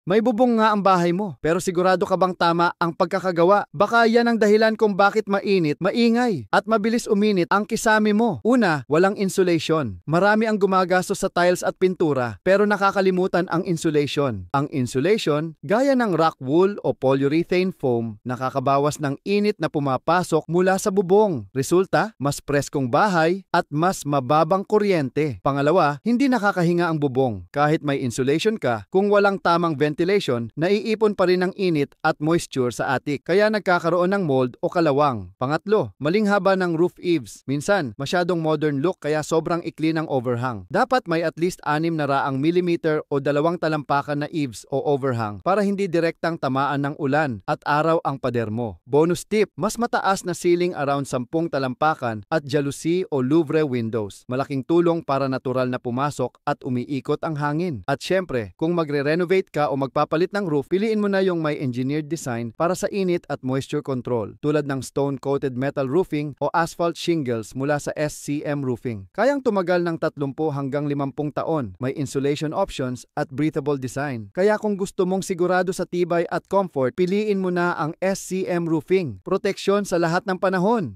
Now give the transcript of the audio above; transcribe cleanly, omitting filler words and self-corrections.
May bubong nga ang bahay mo, pero sigurado ka bang tama ang pagkakagawa? Baka yan ang dahilan kung bakit mainit, maingay, at mabilis uminit ang kisame mo. Una, walang insulation. Marami ang gumagastos sa tiles at pintura, pero nakakalimutan ang insulation. Ang insulation, gaya ng rock wool o polyurethane foam, nakakabawas ng init na pumapasok mula sa bubong. Resulta, mas preskong bahay at mas mababang kuryente. Pangalawa, hindi nakakahinga ang bubong. Kahit may insulation ka, kung walang tamang ventilation, naiipon pa rin ang init at moisture sa attic, kaya nagkakaroon ng mold o kalawang. Pangatlo, maling haba ng roof eaves. Minsan, masyadong modern look kaya sobrang ikli ng overhang. Dapat may at least 6 millimeter o 2 talampakan na eaves o overhang para hindi direktang tamaan ng ulan at araw ang pader mo. Bonus tip, mas mataas na ceiling around 10 talampakan at jalousie o louvre windows. Malaking tulong para natural na pumasok at umiikot ang hangin. At syempre, kung magre-renovate ka o magpapalit ng roof, piliin mo na yung may engineered design para sa init at moisture control, tulad ng stone-coated metal roofing o asphalt shingles mula sa SCM Roofing. Kayang tumagal ng 30 hanggang 50 taon, may insulation options at breathable design. Kaya kung gusto mong sigurado sa tibay at comfort, piliin mo na ang SCM Roofing. Proteksyon sa lahat ng panahon.